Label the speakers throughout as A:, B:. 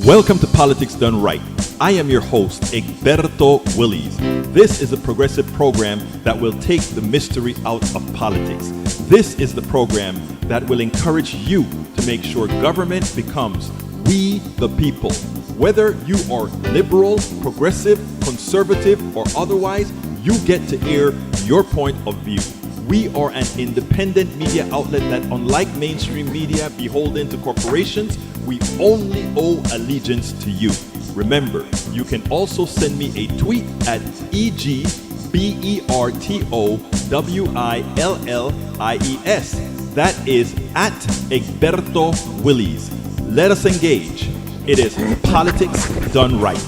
A: Welcome to Politics Done Right. I am your host, Egberto Willies. This is a progressive program that will take the mystery out of politics. This is the program that will encourage you to make sure government becomes we the people. Whether you are liberal, progressive, conservative, or otherwise, you get to air your point of view. We are an independent media outlet that, unlike mainstream media beholden to corporations, we only owe allegiance to you. Remember, you can also send me a tweet at EGBERTOWILLIES. That is at Egberto Willies. Let us engage. It is Politics Done Right.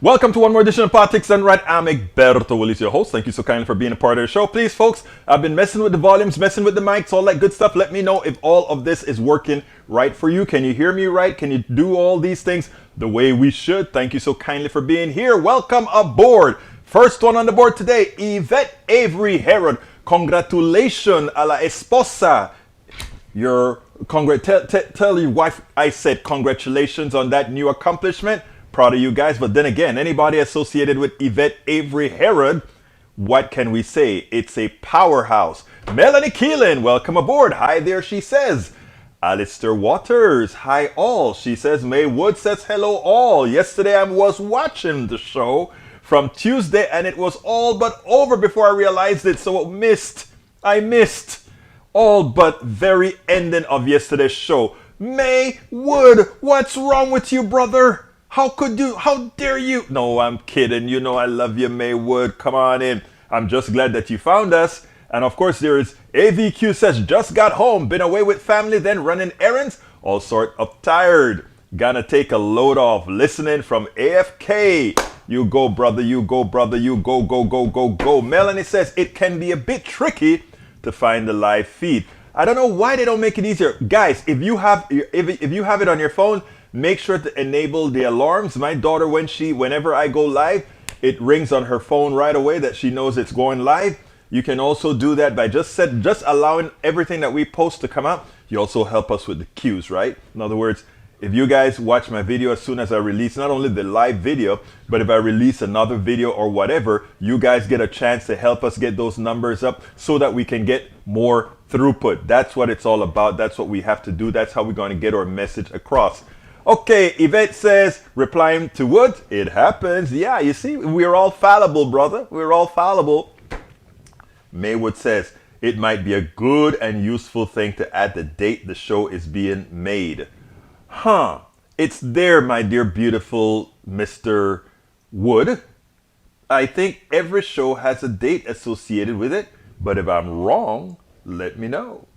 A: Welcome to one more edition of Politics Done Right. I'm Egberto Willies, your host. Thank you so kindly for being a part of the show. Please, folks, I've been messing with the volumes, messing with the mics, all that good stuff. Let me know if all of this is working right for you. Can you hear me right? Can you do all these things the way we should? Thank you so kindly for being here. Welcome aboard. First one on the board today, Yvette Avery Herod. Congratulations a la esposa. Tell your wife I said congratulations on that new accomplishment. Proud of you guys. But then again, anybody associated with Yvette Avery Herod, what can we say? It's a powerhouse. Melanie Keelan, welcome aboard. Hi there, she says. Alistair Waters, hi all. She says. May Wood says hello all. Yesterday I was watching the show from Tuesday and it was all but over before I realized it. So I missed all but very ending of yesterday's show. May Wood, what's wrong with you, brother? How dare you? No, I'm kidding. You know I love you, Maywood. Come on in. I'm just glad that you found us. And of course, there is AVQ says, just got home, been away with family, then running errands, all sort of tired. Gonna take a load off, listening from AFK. You go, brother, you go, brother, you go, go, go, go, go. Melanie says, it can be a bit tricky to find the live feed. I don't know why they don't make it easier. Guys, if you have it on your phone, make sure to enable the alarms. My daughter, whenever I go live, it rings on her phone right away that she knows it's going live. You can also do that by just allowing everything that we post to come out. You also help us with the cues, right? In other words, if you guys watch my video as soon as I release not only the live video, but if I release another video or whatever, you guys get a chance to help us get those numbers up so that we can get more throughput. That's what it's all about. That's what we have to do. That's how we're going to get our message across. Okay, Yvette says, replying to Wood, it happens. Yeah, you see, we're all fallible, brother. We're all fallible. Maywood says, it might be a good and useful thing to add the date the show is being made. It's there, my dear, beautiful Mr. Wood. I think every show has a date associated with it, but if I'm wrong, let me know.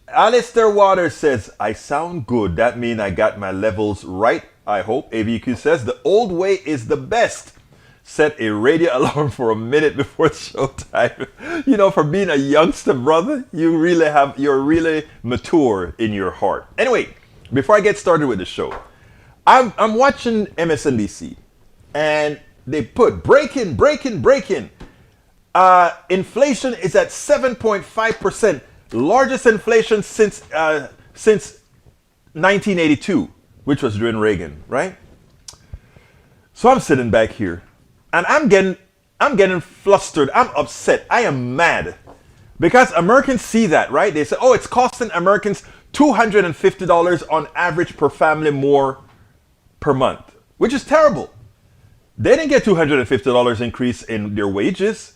A: Alistair Waters says, I sound good. That means I got my levels right, I hope. AVQ says, the old way is the best. Set a radio alarm for a minute before showtime. You know, for being a youngster, brother, you're really mature in your heart. Anyway, before I get started with the show, I'm watching MSNBC and they put breaking. Inflation is at 7.5%. Largest inflation since 1982, which was during Reagan, right? So I'm sitting back here, and I'm getting flustered. I'm upset. I am mad because Americans see that, right? They say, "Oh, it's costing Americans $250 on average per family more per month," which is terrible. They didn't get $250 increase in their wages.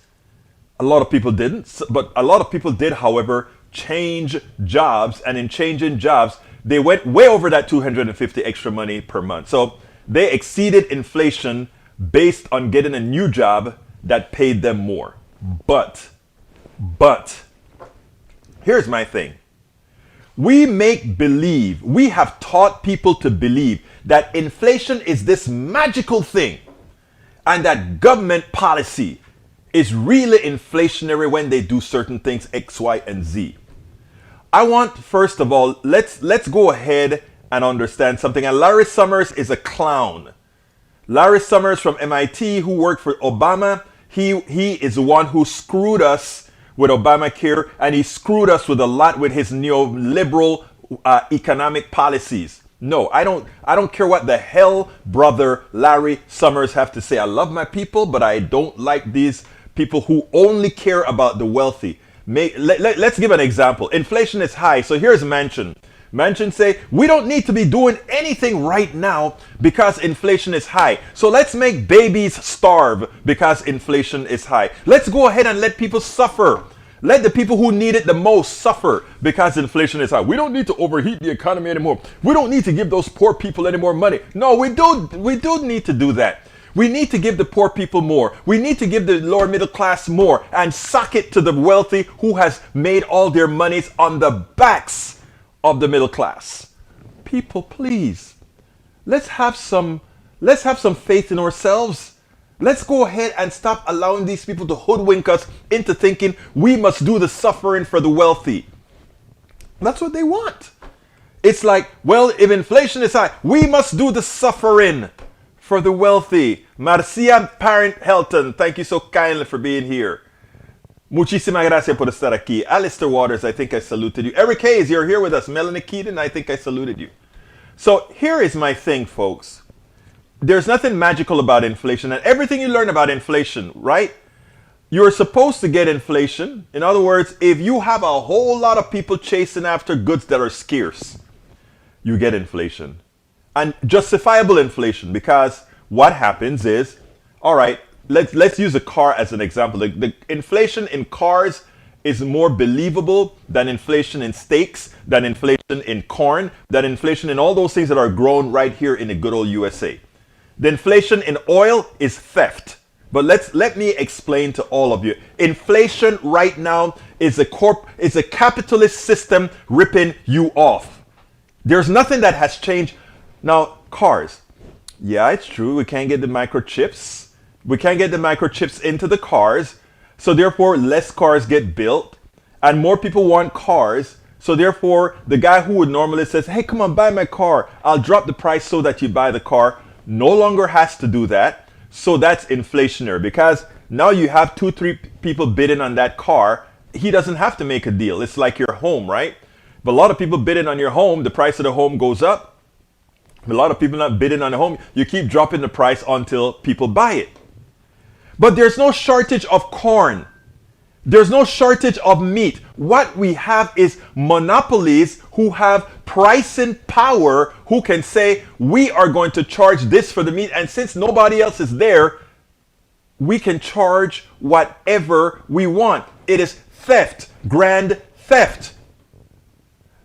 A: A lot of people didn't, but a lot of people did, however, change jobs, and in changing jobs they went way over that $250 extra money per month. So they exceeded inflation based on getting a new job that paid them more. But here's my thing. We have taught people to believe that inflation is this magical thing and that government policy is really inflationary when they do certain things X, Y, and Z. I want, first of all, let's go ahead and understand something. And Larry Summers is a clown. Larry Summers from MIT, who worked for Obama, he is the one who screwed us with Obamacare, and he screwed us with a lot with his neoliberal economic policies. No, I don't care what the hell brother Larry Summers have to say. I love my people, but I don't like these people who only care about the wealthy. Let's give an example. Inflation is high, so here's Manchin. Manchin say, we don't need to be doing anything right now because inflation is high. So let's make babies starve because inflation is high. Let's go ahead and let people suffer. Let the people who need it the most suffer because inflation is high. We don't need to overheat the economy anymore. We don't need to give those poor people any more money. No, we do need to do that. We need to give the poor people more. We need to give the lower middle class more and suck it to the wealthy who has made all their monies on the backs of the middle class. People, please, let's have some faith in ourselves. Let's go ahead and stop allowing these people to hoodwink us into thinking we must do the suffering for the wealthy. That's what they want. It's like, well, if inflation is high, we must do the suffering for the wealthy. Marcia Parent Helton, thank you so kindly for being here. Muchísimas gracias por estar aquí. Alistair Waters, I think I saluted you. Eric Hayes, you're here with us. Melanie Keaton, I think I saluted you. So here is my thing, folks. There's nothing magical about inflation, and everything you learn about inflation, right? You're supposed to get inflation. In other words, if you have a whole lot of people chasing after goods that are scarce, you get inflation. And justifiable inflation, because what happens is, all right, let's use a car as an example. The inflation in cars is more believable than inflation in steaks, than inflation in corn, than inflation in all those things that are grown right here in the good old USA. The inflation in oil is theft. But let me explain to all of you. Inflation right now is a capitalist system ripping you off. There's nothing that has changed. Now, cars. Yeah, it's true. We can't get the microchips. We can't get the microchips into the cars, so therefore less cars get built, and more people want cars, so therefore the guy who would normally says, hey, come on, buy my car, I'll drop the price so that you buy the car, no longer has to do that. So that's inflationary, because now you have 2-3 people bidding on that car. He doesn't have to make a deal. It's like your home, right? But a lot of people bidding on your home, the price of the home goes up. A lot of people not bidding on the home, you keep dropping the price until people buy it. But there's no shortage of corn. There's no shortage of meat. What we have is monopolies who have pricing power, who can say, we are going to charge this for the meat, and since nobody else is there, we can charge whatever we want. It is theft, grand theft.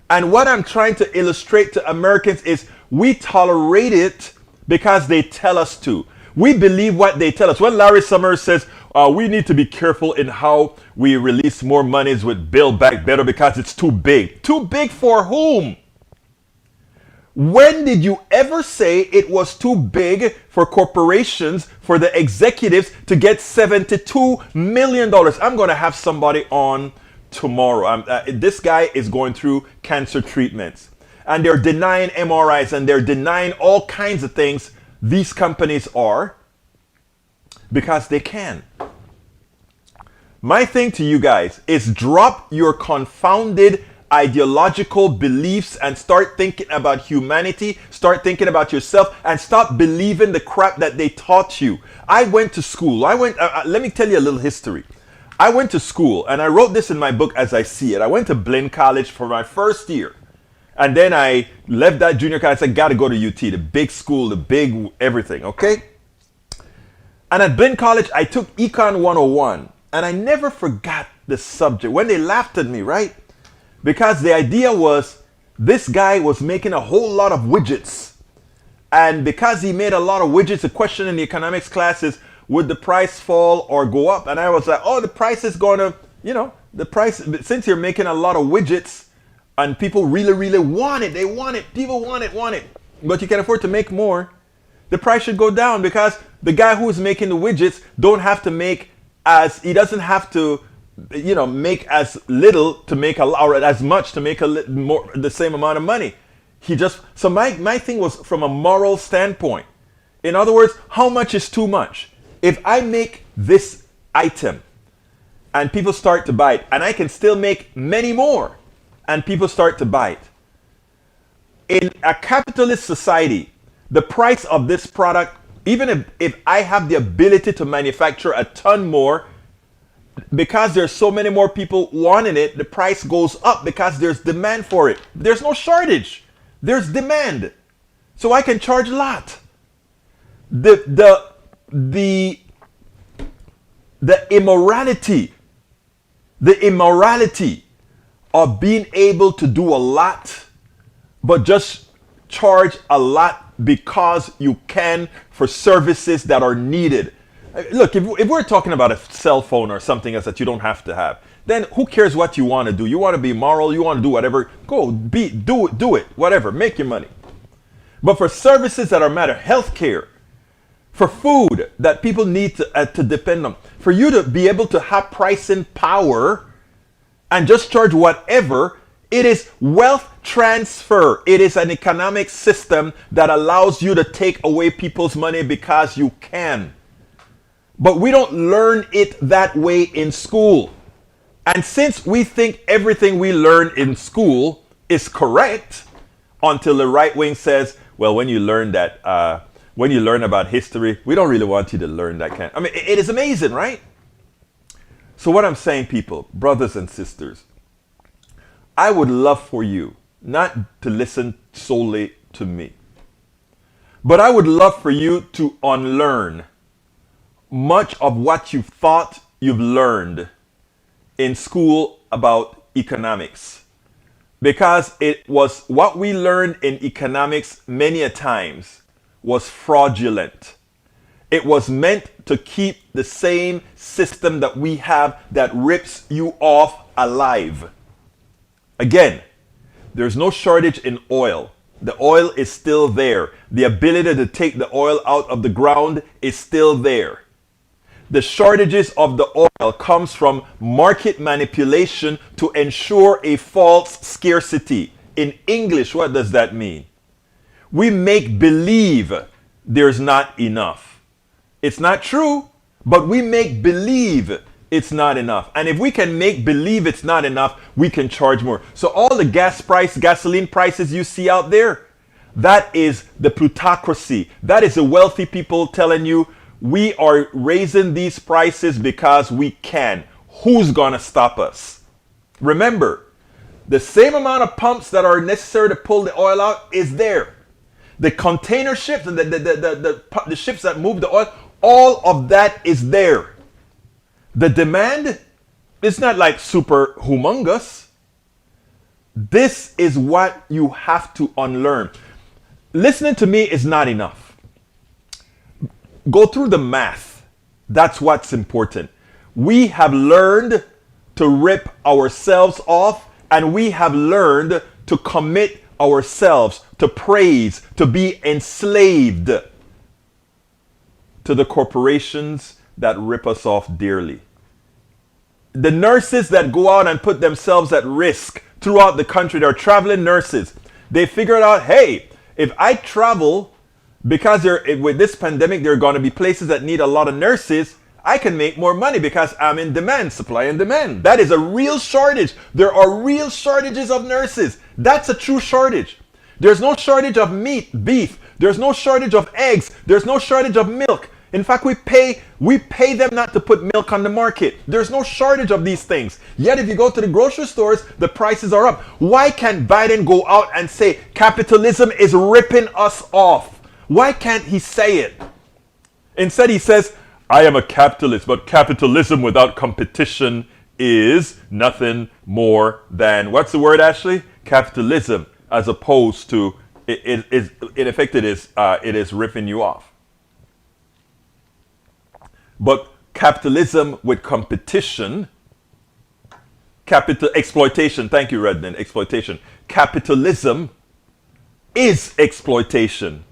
A: And what I'm trying to illustrate to Americans is we tolerate it because they tell us to. We believe what they tell us. When Larry Summers says, we need to be careful in how we release more monies with Build Back Better because it's too big. Too big for whom? When did you ever say it was too big for corporations, for the executives to get $72 million? I'm going to have somebody on tomorrow. This guy is going through cancer treatments. And they're denying MRIs and they're denying all kinds of things. These companies are, because they can. My thing to you guys is drop your confounded ideological beliefs and start thinking about humanity, start thinking about yourself, and stop believing the crap that they taught you. I went to school. Let me tell you a little history. I went to school, and I wrote this in my book as I see it. I went to Blinn College for my first year. And then I left that junior college. I said, got to go to UT, the big school, the big everything, okay? And at Blinn College, I took Econ 101. And I never forgot the subject. When they laughed at me, right? Because the idea was this guy was making a whole lot of widgets. And because he made a lot of widgets, the question in the economics class is, would the price fall or go up? And I was like, oh, the price is going to, the price, since you're making a lot of widgets, and people really, really want it. They want it. People want it. But you can afford to make more. The price should go down because the guy who is making the widgets he doesn't have to, make as little to make or as much to make the same amount of money. So my thing was from a moral standpoint. In other words, how much is too much? If I make this item and people start to buy it, and I can still make many more, and people start to buy it. In a capitalist society, the price of this product, even if I have the ability to manufacture a ton more, because there's so many more people wanting it, the price goes up because there's demand for it. There's no shortage. There's demand. So I can charge a lot. The immorality of being able to do a lot, but just charge a lot because you can for services that are needed. Look, if we're talking about a cell phone or something else that you don't have to have, then who cares what you want to do? You want to be moral, you want to do whatever, do it, whatever, make your money. But for services that are matter, healthcare, for food that people need to depend on, for you to be able to have pricing power and just charge whatever, it is wealth transfer. It is an economic system that allows you to take away people's money because you can. But we don't learn it that way in school. And since we think everything we learn in school is correct, until the right wing says, well, when you learn that, when you learn about history, we don't really want you to learn that kind. I mean, it is amazing, right? So what I'm saying, people, brothers and sisters, I would love for you not to listen solely to me, but I would love for you to unlearn much of what you've thought you've learned in school about economics. Because it was what we learned in economics many a times was fraudulent. It was meant to keep the same system that we have that rips you off alive. Again, there's no shortage in oil. The oil is still there. The ability to take the oil out of the ground is still there. The shortages of the oil comes from market manipulation to ensure a false scarcity. In English, what does that mean? We make believe there's not enough. It's not true, but we make believe it's not enough. And if we can make believe it's not enough, we can charge more. So all the gasoline prices you see out there, that is the plutocracy. That is the wealthy people telling you, we are raising these prices because we can. Who's gonna stop us? Remember, the same amount of pumps that are necessary to pull the oil out is there. The container ships and the ships that move the oil, all of that is there. The demand is not like super humongous. This is what you have to unlearn. Listening to me is not enough. Go through the math. That's what's important. We have learned to rip ourselves off, and we have learned to commit ourselves to praise, to be enslaved to the corporations that rip us off dearly. The nurses that go out and put themselves at risk throughout the country, they're traveling nurses. They figured out, hey, if I travel, because with this pandemic, there are going to be places that need a lot of nurses, I can make more money because I'm in demand, supply and demand. That is a real shortage. There are real shortages of nurses. That's a true shortage. There's no shortage of meat, beef. There's no shortage of eggs. There's no shortage of milk. In fact, we pay them not to put milk on the market. There's no shortage of these things. Yet if you go to the grocery stores, the prices are up. Why can't Biden go out and say capitalism is ripping us off? Why can't he say it? Instead he says, I am a capitalist, but capitalism without competition is nothing more than, what's the word, Ashley? Capitalism, as opposed to, in effect it is ripping you off. But capitalism with competition, exploitation, thank you, Redden, exploitation. Capitalism is exploitation.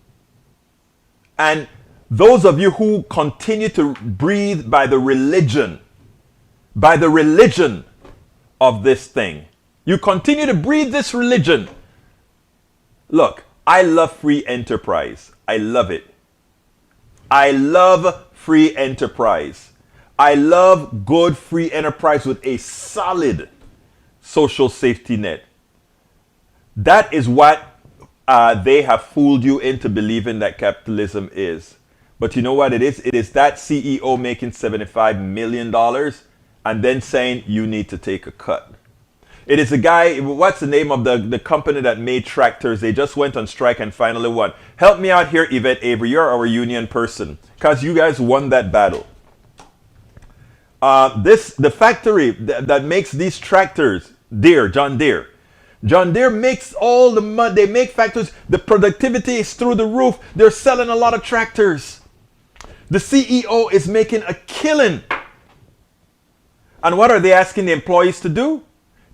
A: And those of you who continue to breathe by the religion of this thing, you continue to breathe this religion. Look, I love free enterprise. I love it. I love free enterprise. I love good free enterprise with a solid social safety net. That is what they have fooled you into believing that capitalism is. But you know what it is? It is that CEO making $75 million and then saying you need to take a cut. It is a guy, what's the name of the company that made tractors? They just went on strike and finally won. Help me out here, Yvette Avery. You're our union person because you guys won that battle. The factory that makes these tractors, John Deere makes all the money. They make factories. The productivity is through the roof. They're selling a lot of tractors. The CEO is making a killing. And what are they asking the employees to do?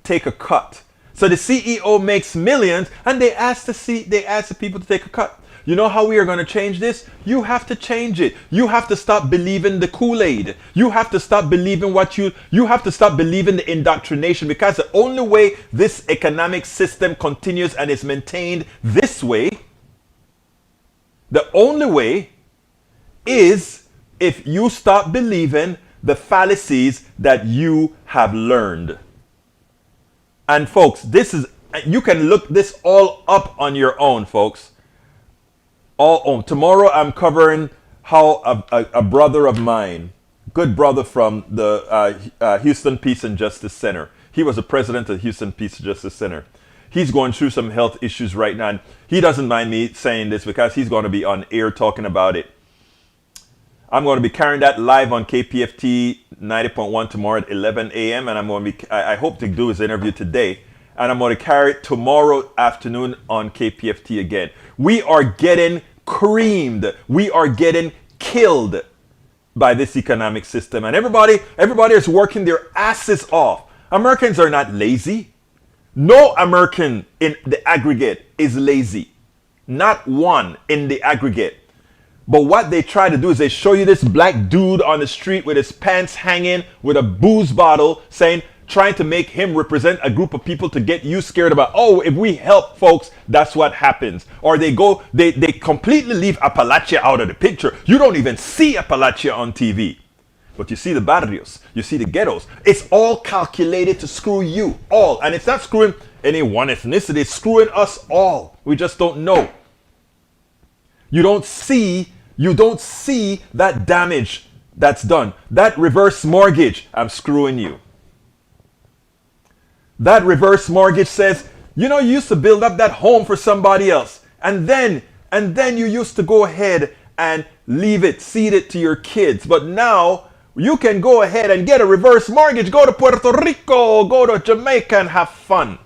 A: Take a cut. So the CEO makes millions and they ask the people to take a cut. You know how we are going to change this? You have to change it. You have to stop believing the Kool-Aid. You have to stop believing you have to stop believing the indoctrination, because the only way this economic system continues and is maintained this way, the only way is if you stop believing the fallacies that you have learned. And folks, you can look this all up on your own, folks. Tomorrow I'm covering how a brother of mine, good brother from the Houston Peace and Justice Center. He was the president of Houston Peace and Justice Center. He's going through some health issues right now. And he doesn't mind me saying this because he's going to be on air talking about it. I'm going to be carrying that live on KPFT 90.1 tomorrow at 11 a.m. And I hope to do his interview today. And I'm going to carry it tomorrow afternoon on KPFT again. We are getting creamed. We are getting killed by this economic system. And everybody is working their asses off. Americans are not lazy. No American in the aggregate is lazy. Not one in the aggregate. But what they try to do is they show you this black dude on the street with his pants hanging with a booze bottle trying to make him represent a group of people to get you scared about, oh, if we help folks, that's what happens. Or they completely leave Appalachia out of the picture. You don't even see Appalachia on TV. But you see the barrios, you see the ghettos. It's all calculated to screw you all. And it's not screwing any one ethnicity, it's screwing us all. We just don't know. You don't see that damage that's done. That reverse mortgage, I'm screwing you. That reverse mortgage says, you used to build up that home for somebody else. And then you used to go ahead and cede it to your kids. But now you can go ahead and get a reverse mortgage, go to Puerto Rico, go to Jamaica and have fun.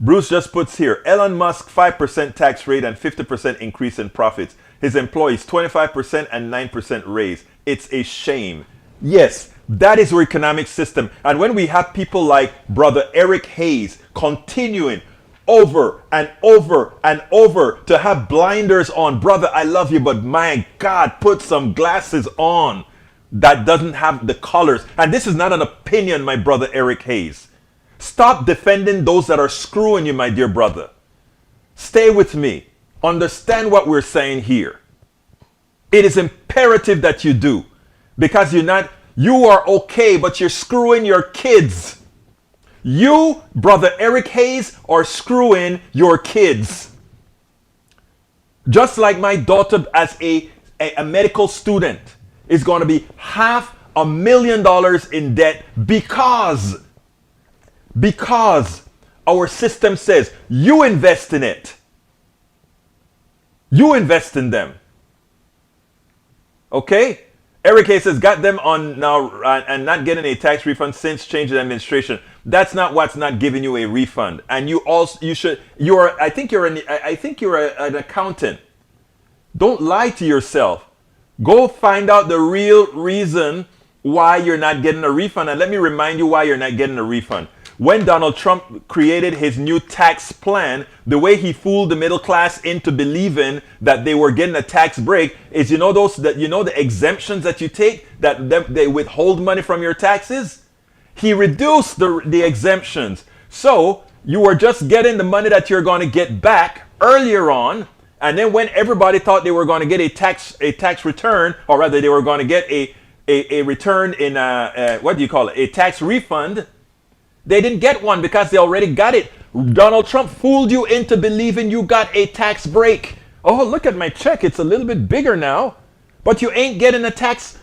A: Bruce just puts here, Elon Musk 5% tax rate and 50% increase in profits. His employees 25% and 9% raise. It's a shame. Yes, that is our economic system. And when we have people like Brother Eric Hayes continuing over and over and over to have blinders on, brother, I love you, but my God, put some glasses on that doesn't have the colors. And this is not an opinion, my brother Eric Hayes. Stop defending those that are screwing you, my dear brother. Stay with me. Understand what we're saying here. It is imperative that you do, because you are okay, but you're screwing your kids. You, brother Eric Hayes, are screwing your kids. Just like my daughter as a medical student is going to be $500,000 in debt because our system says you invest in it. You invest in them. Okay? Eric Hayes has got them on now and not getting a tax refund since change in administration. That's not what's not giving you a refund. And I think you're an accountant. Don't lie to yourself. Go find out the real reason why you're not getting a refund. And let me remind you why you're not getting a refund. When Donald Trump created his new tax plan, the way he fooled the middle class into believing that they were getting a tax break is, the exemptions that you take, that they withhold money from your taxes. He reduced the exemptions. So you were just getting the money that you're going to get back earlier on, And then when everybody thought they were going to get a tax return, or rather they were going to get a return in what do you call it, a tax refund, they didn't get one because they already got it. Donald Trump fooled you into believing you got a tax break. Oh, look at my check, it's a little bit bigger now, but you ain't getting a tax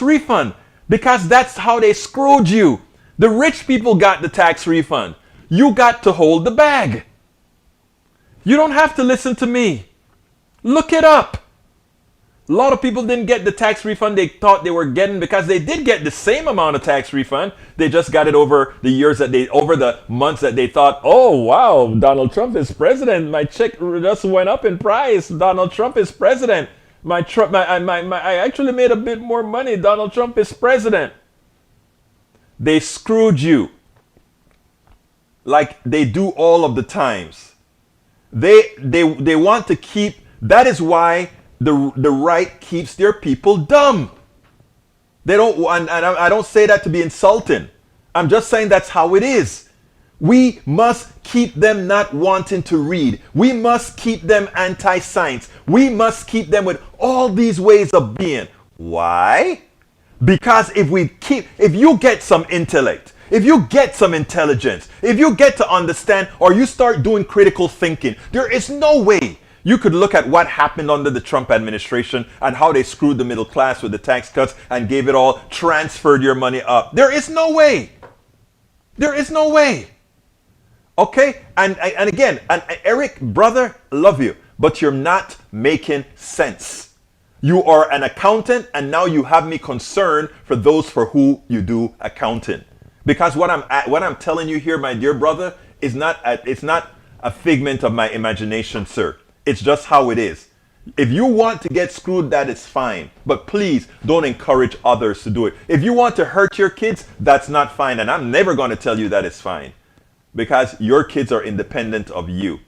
A: refund, because that's how they screwed you. The rich people got the tax refund. You got to hold the bag. You don't have to listen to me. Look it up. A lot of people didn't get the tax refund they thought they were getting, because they did get the same amount of tax refund. They just got it over the months that they thought, oh wow, Donald Trump is president. My check just went up in price. Donald Trump is president. I actually made a bit more money. Donald Trump is president. They screwed you, like they do all of the times. They want to keep. That is why the right keeps their people dumb. They don't, and I don't say that to be insulting. I'm just saying that's how it is. We must keep them not wanting to read. We must keep them anti-science. We must keep them with all these ways of being. Why? Because if you get some intellect, if you get some intelligence, if you get to understand, or you start doing critical thinking, there is no way you could look at what happened under the Trump administration and how they screwed the middle class with the tax cuts and gave it all, transferred your money up. There is no way. There is no way. Okay? And again, Eric, brother, love you, but you're not making sense. You are an accountant, and now you have me concerned for those for who you do accounting. Because what I'm telling you here, my dear brother, is not a figment of my imagination, sir. It's just how it is. If you want to get screwed, that is fine. But please don't encourage others to do it. If you want to hurt your kids, that's not fine. And I'm never going to tell you that it's fine, because your kids are independent of you.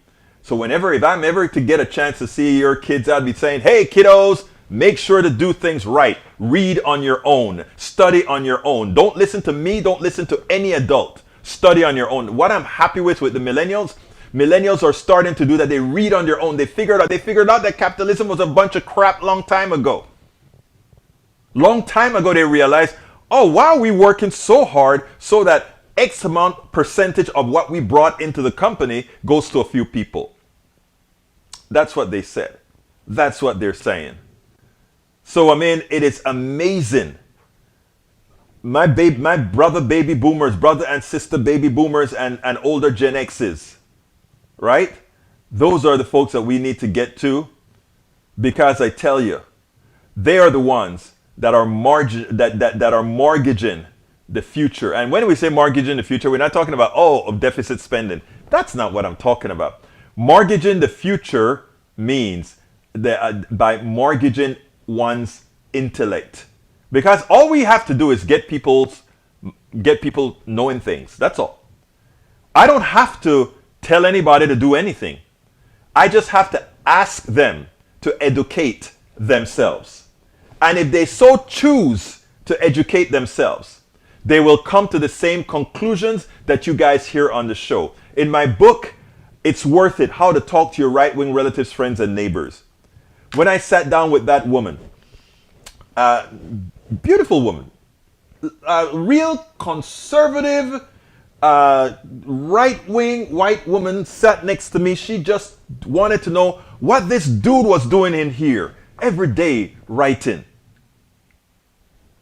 A: So if I'm ever to get a chance to see your kids, I'd be saying, hey, kiddos, make sure to do things right. Read on your own. Study on your own. Don't listen to me. Don't listen to any adult. Study on your own. What I'm happy with the millennials are starting to do that. They read on their own. They figured out that capitalism was a bunch of crap long time ago. Long time ago they realized, oh wow, we're working so hard so that X amount percentage of what we brought into the company goes to a few people. That's what they said. That's what they're saying. So I mean, it is amazing. My brother baby boomers, brother and sister baby boomers, and older Gen X's, right? Those are the folks that we need to get to, because I tell you, they are the ones that are mortgaging the future. And when we say mortgaging the future, we're not talking about of deficit spending. That's not what I'm talking about. Mortgaging the future means that by mortgaging one's intellect, because all we have to do is get people knowing things. That's all. I don't have to tell anybody to do anything. I just have to ask them to educate themselves. And if they so choose to educate themselves, they will come to the same conclusions that you guys hear on the show. In my book, It's Worth It, How to Talk to Your Right-Wing Relatives, Friends, and Neighbors. When I sat down with that woman, beautiful woman, real conservative, right-wing white woman sat next to me. She just wanted to know what this dude was doing in here every day writing.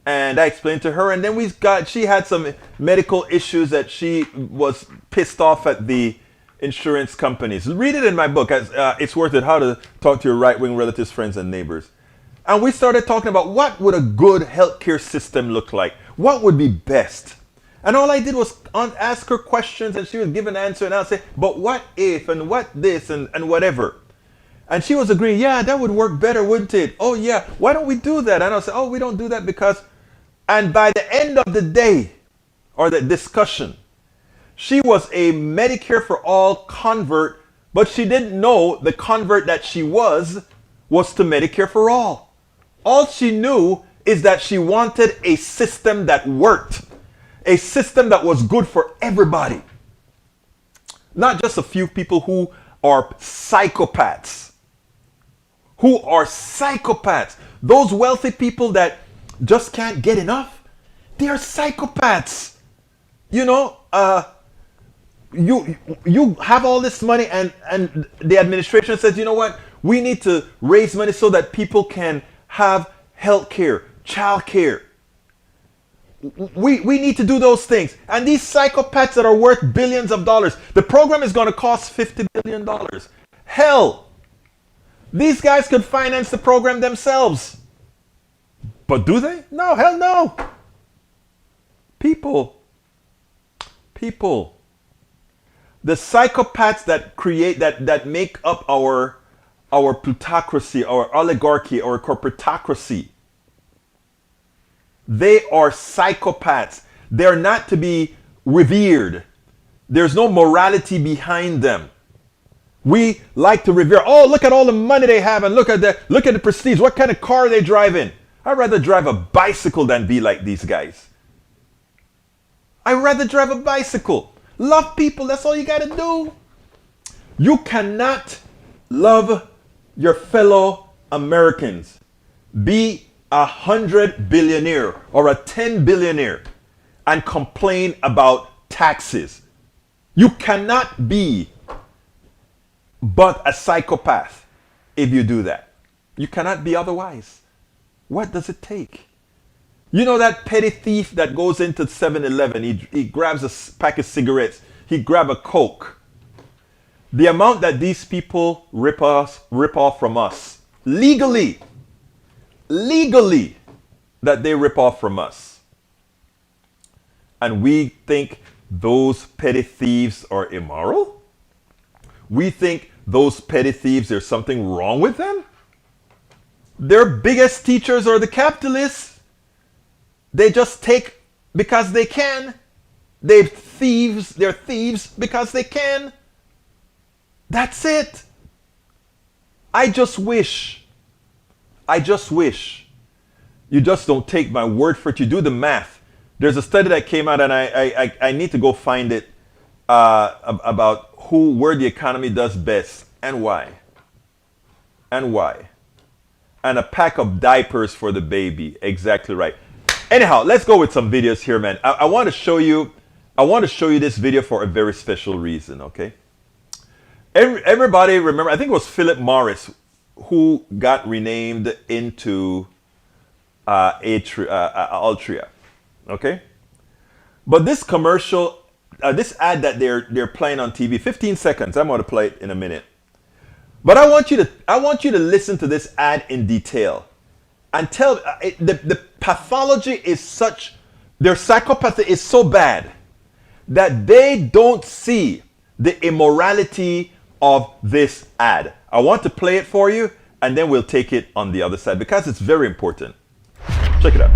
A: And I explained to her, and then she had some medical issues that she was pissed off at the insurance companies. Read it in my book. It's Worth It, How to Talk to Your Right-Wing Relatives, Friends, and Neighbors. And we started talking about what would a good healthcare system look like? What would be best? And all I did was ask her questions, and she would give an answer, and I'll say, but what if, and what this, and whatever. And she was agreeing, yeah, that would work better, wouldn't it? Oh yeah, why don't we do that? And I'll say, oh, we don't do that because, and by the end of the day, or the discussion, she was a Medicare for All convert, but she didn't know the convert that she was to Medicare for All. All she knew is that she wanted a system that worked. A system that was good for everybody. Not just a few people who are psychopaths. who are psychopaths. Those wealthy people that just can't get enough, they are psychopaths. You know, you have all this money and the administration says, you know what, we need to raise money so that people can have health care, child care. We need to do those things. And these psychopaths that are worth billions of dollars, the program is going to cost $50 billion. Hell, these guys could finance the program themselves. But do they? No, hell no. People. The psychopaths that create, that make up our plutocracy, our oligarchy, our corporatocracy, they are psychopaths. They're not to be revered. There's no morality behind them. We like to revere, oh, look at all the money they have and look at the prestige. What kind of car they drive in? I'd rather drive a bicycle than be like these guys. I'd rather drive a bicycle. Love people, that's all you got to do. You cannot love your fellow Americans. Be 100 billionaire or a 10 billionaire and complain about taxes. You cannot be but a psychopath if you do that. You cannot be otherwise. What does it take? You know that petty thief that goes into 7-Eleven, he grabs a pack of cigarettes, he grabs a Coke. The amount that these people rip off from us, legally, that they rip off from us. And we think those petty thieves are immoral? We think those petty thieves, there's something wrong with them? Their biggest teachers are the capitalists. They just take because they can. They're thieves because they can. That's it. I just wish you just don't take my word for it. You do the math. There's a study that came out, and I need to go find it, about where the economy does best and why. And a pack of diapers for the baby. Exactly right. Anyhow, let's go with some videos here, man. I want to show you this video for a very special reason, okay? Everybody remember, I think it was Philip Morris who got renamed into Altria, okay? But this commercial, this ad that they're playing on TV, 15 seconds. I'm going to play it in a minute. But I want you to listen to this ad in detail and tell the pathology is such, their psychopathy is so bad that they don't see the immorality of this ad. I want to play it for you, and then we'll take it on the other side because it's very important. Check it out.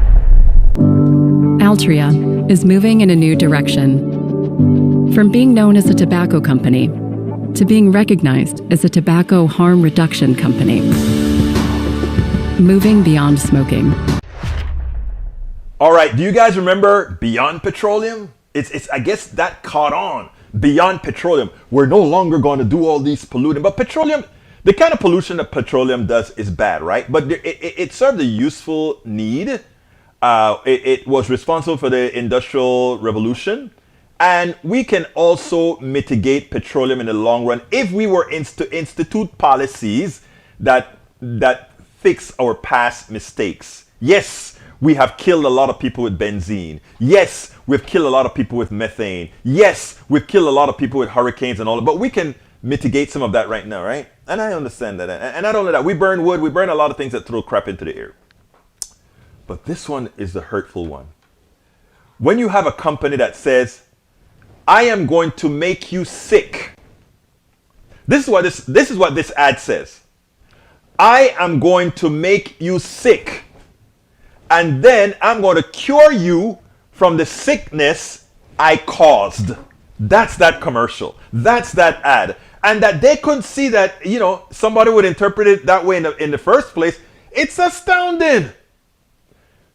B: Altria is moving in a new direction. From being known as a tobacco company to being recognized as a tobacco harm reduction company. Moving beyond smoking.
A: All right, do you guys remember Beyond Petroleum? I guess that caught on. Beyond Petroleum. We're no longer going to do all these polluting. But petroleum, the kind of pollution that petroleum does is bad, right? But it served a useful need. It was responsible for the Industrial Revolution. And we can also mitigate petroleum in the long run if we were to institute policies that fix our past mistakes. Yes, we have killed a lot of people with benzene. Yes, we've killed a lot of people with methane. Yes, we've killed a lot of people with hurricanes and all that. But we can mitigate some of that right now, right? And I understand that. And not only that, we burn wood. We burn a lot of things that throw crap into the air. But this one is the hurtful one. When you have a company that says, I am going to make you sick. This is what this ad says. I am going to make you sick. And then I'm going to cure you from the sickness I caused. That's that commercial. That's that ad. And that they couldn't see that, somebody would interpret it that way in the first place. It's astounding.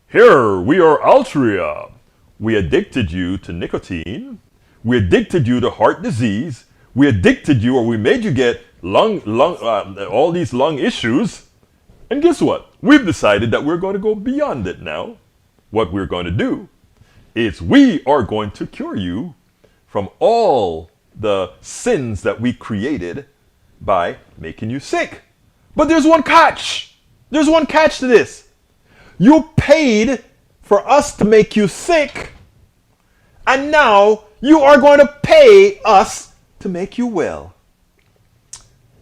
A: Here, we are Altria. We addicted you to nicotine. We addicted you to heart disease. We addicted you, or we made you get all these lung issues. And guess what? We've decided that we're going to go beyond it now. What we're going to do is we are going to cure you from all the sins that we created by making you sick. But there's one catch. There's one catch to this. You paid for us to make you sick, and now you are going to pay us to make you well.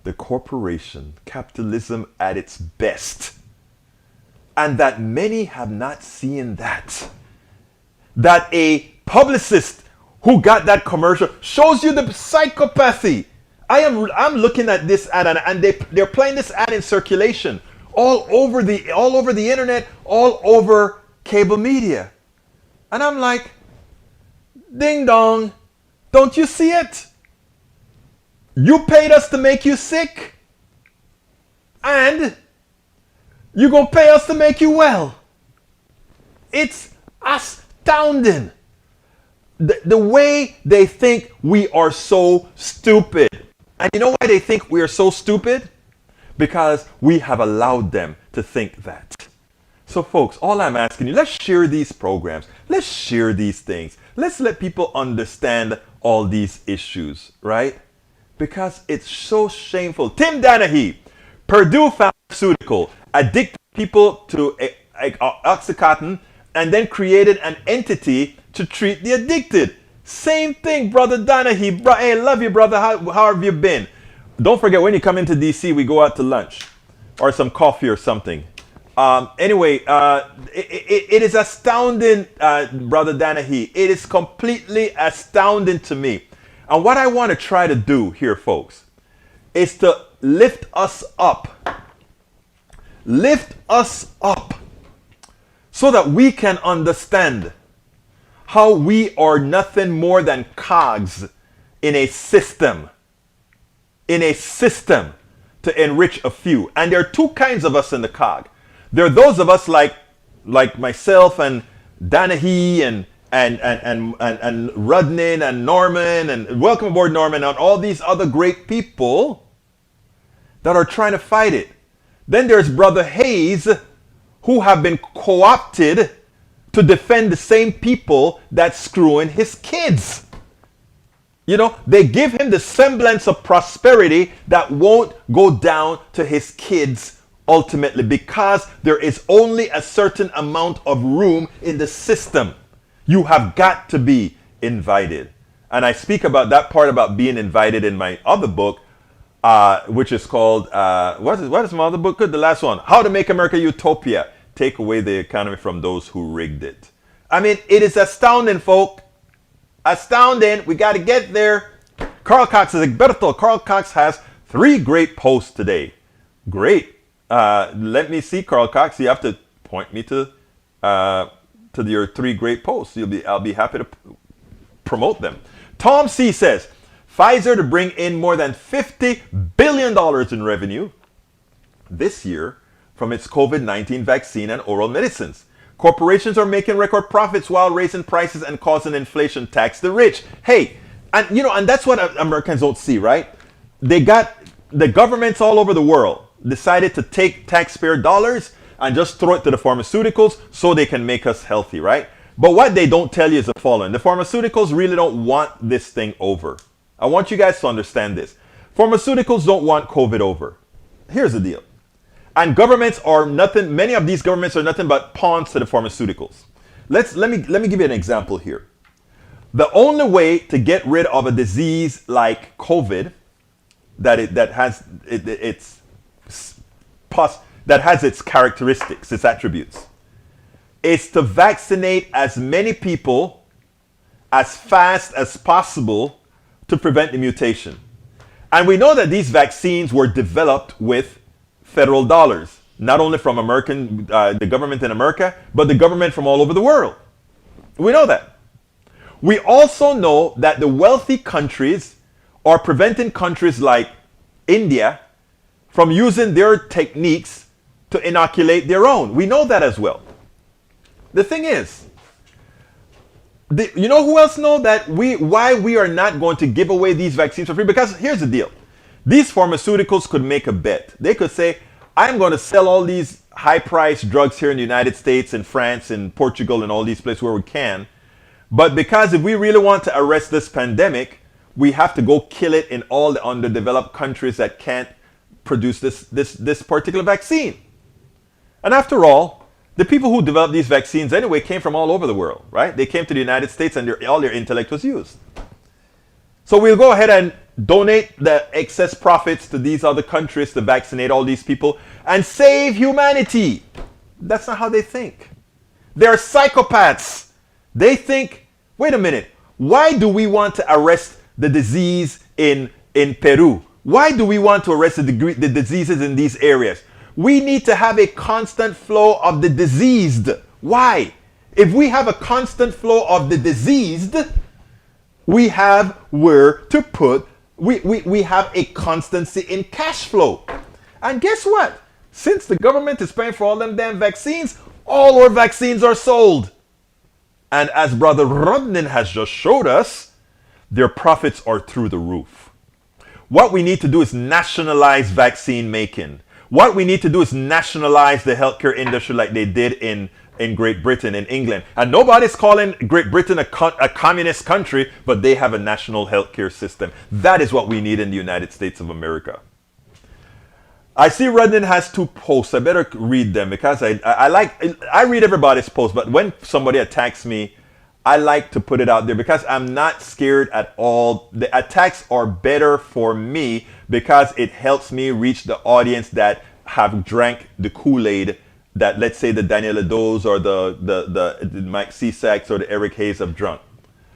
A: The corporation, capitalism at its best. And that many have not seen that. That a publicist who got that commercial shows you the psychopathy. I'm looking at this ad, and they're playing this ad in circulation all over the internet, all over cable media. And I'm like, ding dong, don't you see it? You paid us to make you sick, and you're going to pay us to make you well. It's astounding. The way they think we are so stupid. And you know why they think we are so stupid? Because we have allowed them to think that. So folks, all I'm asking you, let's share these programs. Let's share these things. Let's let people understand all these issues, right? Because it's so shameful. Tim Donaghy, Purdue Pharmaceutical, addicted people to Oxycontin and then created an entity to treat the addicted. Same thing, Brother Donaghy. Hey, love you, brother. How have you been? Don't forget, when you come into DC, we go out to lunch or some coffee or something. Anyway, it is astounding, Brother Donaghy. It is completely astounding to me. And what I want to try to do here, folks, is to lift us up. Lift us up so that we can understand how we are nothing more than cogs in a system. In a system to enrich a few. And there are two kinds of us in the cog. There are those of us like myself and Donaghy and Rudnin and Norman and welcome aboard Norman and all these other great people that are trying to fight it. Then there's Brother Hayes, who have been co-opted to defend the same people that's screwing his kids. You know, they give him the semblance of prosperity that won't go down to his kids ultimately, because there is only a certain amount of room in the system. You have got to be invited. And I speak about that part about being invited in my other book, which is called, what is my other book? Good, the last one. How to Make America Utopia. Take away the economy from those who rigged it. I mean, it is astounding, folk. Astounding. We got to get there. Carl Cox is Egberto. Carl Cox has 3 great posts today. Great. Let me see, Carl Cox. You have to point me to your 3 great posts. I'll be happy to promote them. Tom C says, Pfizer to bring in more than $50 billion in revenue this year from its COVID-19 vaccine and oral medicines. Corporations are making record profits while raising prices and causing inflation tax the rich. Hey, and that's what Americans don't see, right? They got the governments all over the world decided to take taxpayer dollars and just throw it to the pharmaceuticals so they can make us healthy, right? But what they don't tell you is the following. The pharmaceuticals really don't want this thing over. I want you guys to understand this. Pharmaceuticals don't want COVID over. Here's the deal. And governments are nothing, many of these governments are nothing but pawns to the pharmaceuticals. Let me give you an example here. The only way to get rid of a disease like COVID that has its characteristics, its attributes, is to vaccinate as many people as fast as possible to prevent the mutation. And we know that these vaccines were developed with federal dollars, not only from the government in America, but the government from all over the world. We know that. We also know that the wealthy countries are preventing countries like India from using their techniques to inoculate their own. We know that as well. The thing is, you know who else know that why we are not going to give away these vaccines for free? Because here's the deal. These pharmaceuticals could make a bet. They could say, I'm going to sell all these high-priced drugs here in the United States and France and Portugal and all these places where we can. But because if we really want to arrest this pandemic, we have to go kill it in all the underdeveloped countries that can't produce this particular vaccine. And after all, the people who developed these vaccines anyway came from all over the world, right? They came to the United States and all their intellect was used. So we'll go ahead and donate the excess profits to these other countries to vaccinate all these people and save humanity. That's not how they think. They're psychopaths. They think, wait a minute, why do we want to arrest the disease in Peru? Why do we want to arrest the diseases in these areas? We need to have a constant flow of the diseased. Why? If we have a constant flow of the diseased, we have where to put, we have a constancy in cash flow. And guess what? Since the government is paying for all them damn vaccines, all our vaccines are sold. And as Brother Rodnin has just showed us, their profits are through the roof. What we need to do is nationalize vaccine making. What we need to do is nationalize the healthcare industry like they did in Great Britain, in England. And nobody's calling Great Britain a communist country, but they have a national healthcare system. That is what we need in the United States of America. I see Redden has 2 posts. I better read them because I read everybody's posts, but when somebody attacks me, I like to put it out there because I'm not scared at all. The attacks are better for me because it helps me reach the audience that have drank the Kool-Aid that, let's say, the Daniel Lados or the Mike Cesaks or the Eric Hayes have drunk.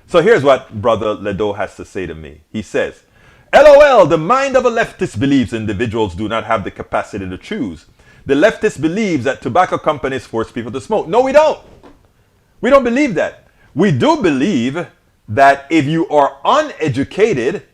A: So here's what Brother Ledo has to say to me. He says, LOL, the mind of a leftist believes individuals do not have the capacity to choose. The leftist believes that tobacco companies force people to smoke. No, we don't. We don't believe that. We do believe that if you are uneducated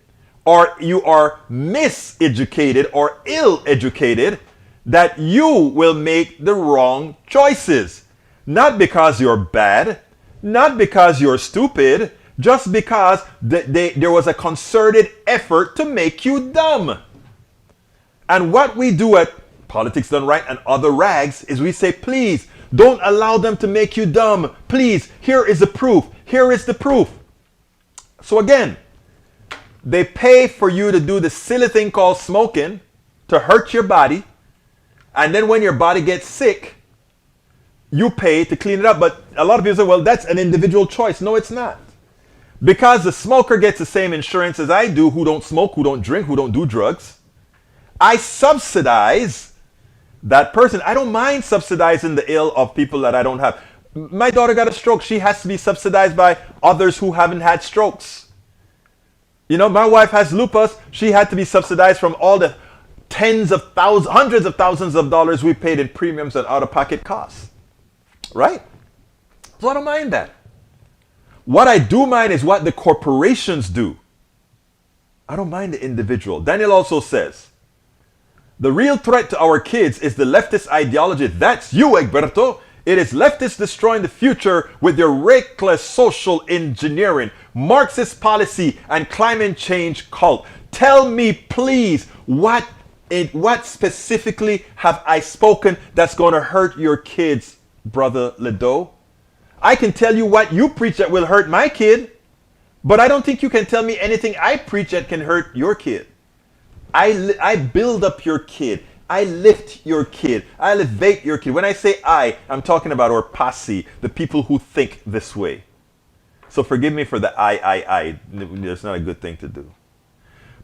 A: or you are miseducated or ill-educated, that you will make the wrong choices. Not because you're bad, not because you're stupid, just because there was a concerted effort to make you dumb. And what we do at Politics Done Right and other rags is we say, please, don't allow them to make you dumb. Please, here is the proof. Here is the proof. So again, they pay for you to do the silly thing called smoking to hurt your body. And then when your body gets sick, you pay to clean it up. But a lot of people say, well, that's an individual choice. No, it's not. Because the smoker gets the same insurance as I do, who don't smoke, who don't drink, who don't do drugs. I subsidize that person. I don't mind subsidizing the ill of people that I don't have. My daughter got a stroke. She has to be subsidized by others who haven't had strokes. You know, my wife has lupus. She had to be subsidized from all the tens of thousands, hundreds of thousands of dollars we paid in premiums and out-of-pocket costs. Right? So I don't mind that. What I do mind is what the corporations do. I don't mind the individual. Daniel also says, the real threat to our kids is the leftist ideology. That's you, Egberto. It is leftists destroying the future with their reckless social engineering, Marxist policy, and climate change cult. Tell me, please, what specifically have I spoken that's going to hurt your kids, Brother Ledo? I can tell you what you preach that will hurt my kid, but I don't think you can tell me anything I preach that can hurt your kid. I build up your kid. I lift your kid. I elevate your kid. When I say I'm talking about our posse, the people who think this way. So forgive me for the I. It's not a good thing to do.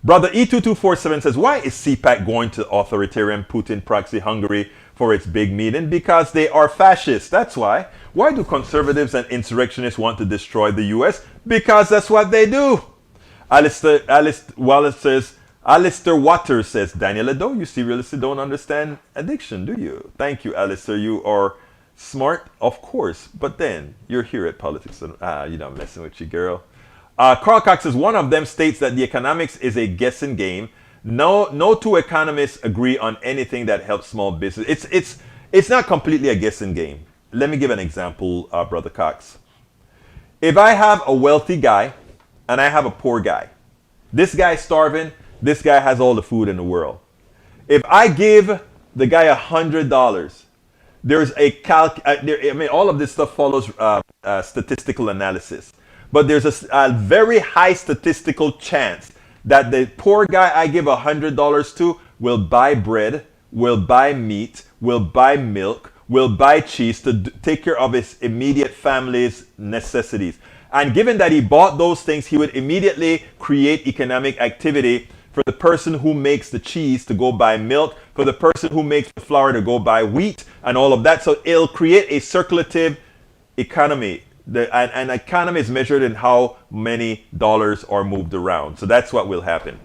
A: Brother E2247 says, why is CPAC going to authoritarian Putin proxy Hungary for its big meeting? Because they are fascists. That's why. Why do conservatives and insurrectionists want to destroy the U.S.? Because that's what they do. Alistair Waters says, Daniel Ledo, you seriously don't understand addiction, do you? Thank you, Alistair. You are smart, of course. But then, you're here at Politics. You're not messing with you, girl. Carl Cox says, one of them states that the economics is a guessing game. No two economists agree on anything that helps small business. It's not completely a guessing game. Let me give an example, Brother Cox. If I have a wealthy guy and I have a poor guy, this guy's starving, this guy has all the food in the world. If I give the guy $100. There's a all of this stuff follows statistical analysis, but there's a very high statistical chance that the poor guy I give $100 to will buy bread, will buy meat, will buy milk, will buy cheese to take care of his immediate family's necessities. And given that he bought those things, he would immediately create economic activity for the person who makes the cheese to go buy milk, for the person who makes the flour to go buy wheat, and all of that. So it'll create a circulative economy. An economy is measured in how many dollars are moved around. So that's what will happen.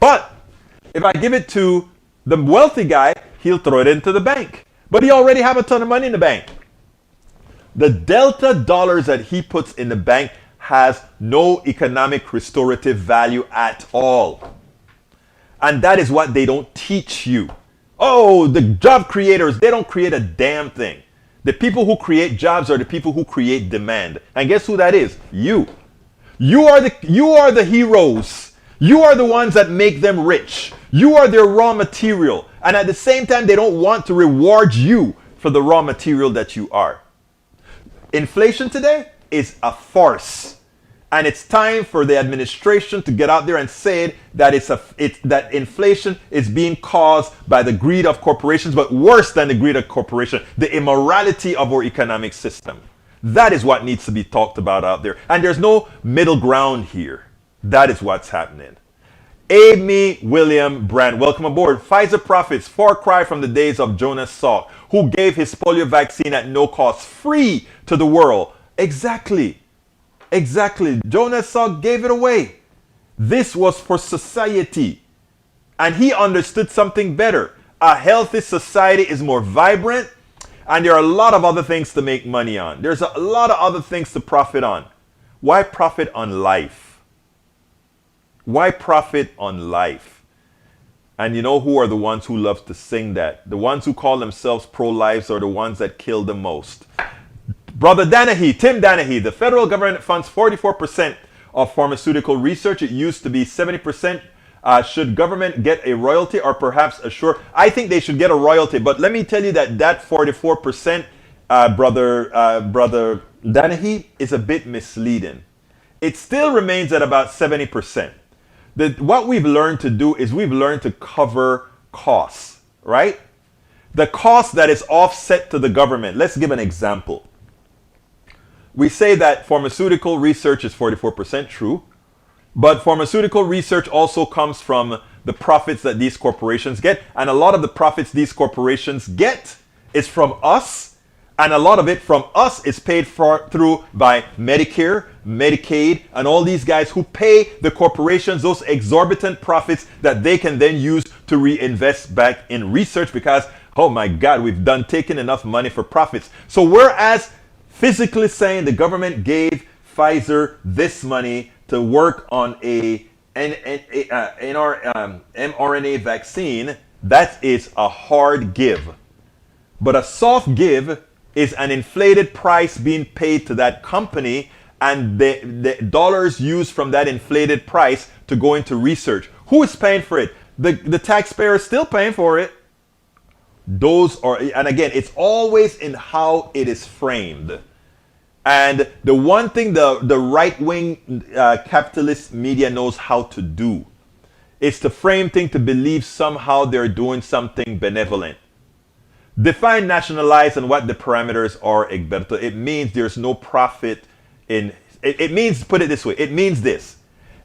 A: But if I give it to the wealthy guy, he'll throw it into the bank. But he already have a ton of money in the bank. The delta dollars that he puts in the bank has no economic restorative value at all. And that is what they don't teach you. Oh, the job creators, they don't create a damn thing. The people who create jobs are the people who create demand. And guess who that is? You. You are the heroes. You are the ones that make them rich. You are their raw material. And at the same time, they don't want to reward you for the raw material that you are. Inflation today is a farce. And it's time for the administration to get out there and say that that inflation is being caused by the greed of corporations, but worse than the greed of corporations, the immorality of our economic system. That is what needs to be talked about out there. And there's no middle ground here. That is what's happening. Amy William Brand, welcome aboard. Pfizer profits, far cry from the days of Jonas Salk, who gave his polio vaccine at no cost, free to the world. Exactly. Jonas Salk gave it away. This was for society. And he understood something better. A healthy society is more vibrant, and there are a lot of other things to make money on. There's a lot of other things to profit on. Why profit on life? Why profit on life? And you know who are the ones who love to sing that? The ones who call themselves pro-lives are the ones that kill the most. Brother Danahy, Tim Danahy, the federal government funds 44% of pharmaceutical research. It used to be 70%. Should government get a royalty or perhaps a sure? I think they should get a royalty. But let me tell you that 44%, brother Danahy, is a bit misleading. It still remains at about 70%. What we've learned to do is we've learned to cover costs, right? The cost that is offset to the government. Let's give an example. We say that pharmaceutical research is 44% true, but pharmaceutical research also comes from the profits that these corporations get. And a lot of the profits these corporations get is from us. And a lot of it from us is paid through by Medicare, Medicaid, and all these guys who pay the corporations those exorbitant profits that they can then use to reinvest back in research because, oh my God, we've taken enough money for profits. So whereas physically saying the government gave Pfizer this money to work on a mRNA vaccine, that is a hard give. But a soft give is an inflated price being paid to that company and the dollars used from that inflated price to go into research. Who is paying for it? The taxpayer is still paying for it. And again, it's always in how it is framed. And the one thing the right-wing capitalist media knows how to do is to frame things to believe somehow they're doing something benevolent. Define nationalize and what the parameters are, Egberto. It means there's no profit in... It means, put it this way, it means this.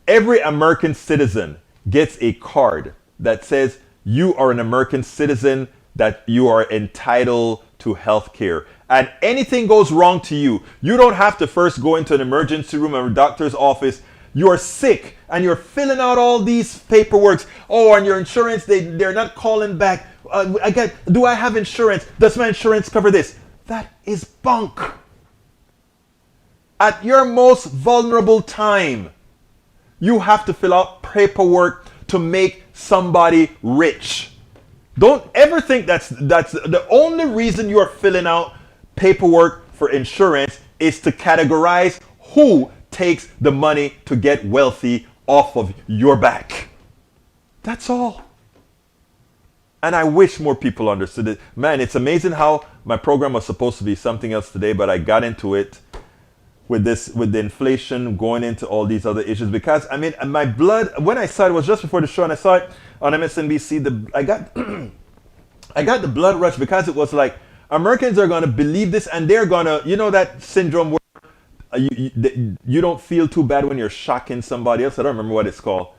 A: Every American citizen gets a card that says you are an American citizen, that you are entitled to health care. And anything goes wrong to you, you don't have to first go into an emergency room or a doctor's office. You're sick and you're filling out all these paperwork. Oh, and your insurance, they're not calling back. Do I have insurance? Does my insurance cover this? That is bunk. At your most vulnerable time, you have to fill out paperwork to make somebody rich. Don't ever think that's the only reason you are filling out paperwork for insurance is to categorize who takes the money to get wealthy off of your back. That's all. And I wish more people understood it. Man, it's amazing how my program was supposed to be something else today, but I got into it with the inflation, going into all these other issues, because I mean, my blood, when I saw it was just before the show, and I saw it on MSNBC, I got I got the blood rush, because it was like, Americans are going to believe this, and they're going to, that syndrome where you don't feel too bad when you're shocking somebody else. I don't remember what it's called.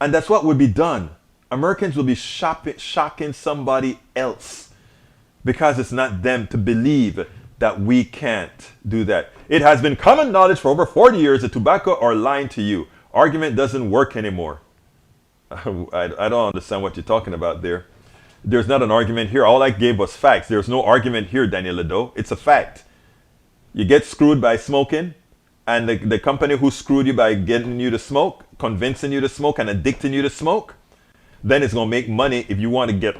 A: And that's what would be done. Americans will be shocking somebody else, because it's not them to believe that we can't do that. It has been common knowledge for over 40 years that tobacco are lying to you. Argument doesn't work anymore. I don't understand what you're talking about there. There's not an argument here. All I gave was facts. There's no argument here, Daniel Lado. It's a fact. You get screwed by smoking, and the company who screwed you by getting you to smoke, convincing you to smoke, and addicting you to smoke, then it's going to make money if you want to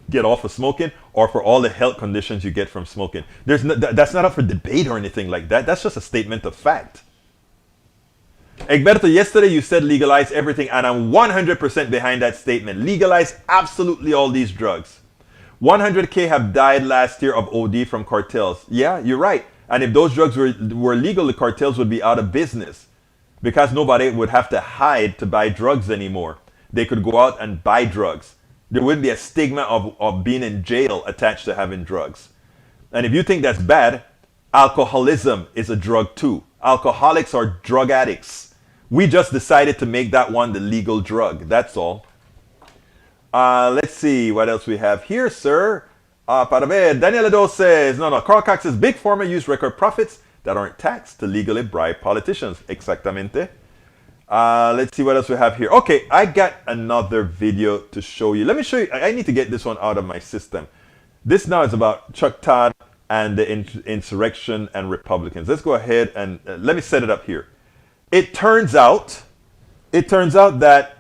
A: get off of smoking, or for all the health conditions you get from smoking. That's not up for debate or anything like that. That's just a statement of fact. Egberto, yesterday you said legalize everything, and I'm 100% behind that statement. Legalize absolutely all these drugs. 100K have died last year of OD from cartels. Yeah, you're right. And if those drugs were legal, the cartels would be out of business, because nobody would have to hide to buy drugs anymore. They could go out and buy drugs. There wouldn't be a stigma of being in jail attached to having drugs. And if you think that's bad, alcoholism is a drug too. Alcoholics are drug addicts. We just decided to make that one the legal drug. That's all. Let's see what else we have here, sir. Para ver, Daniel Lado says, no, Carl Cox says, big pharma use record profits that aren't taxed to legally bribe politicians. Exactamente. Let's see what else we have here. Okay, I got another video to show you. Let me show you. I need to get this one out of my system. This now is about Chuck Todd and the insurrection and Republicans. Let's go ahead and let me set it up here. It turns out that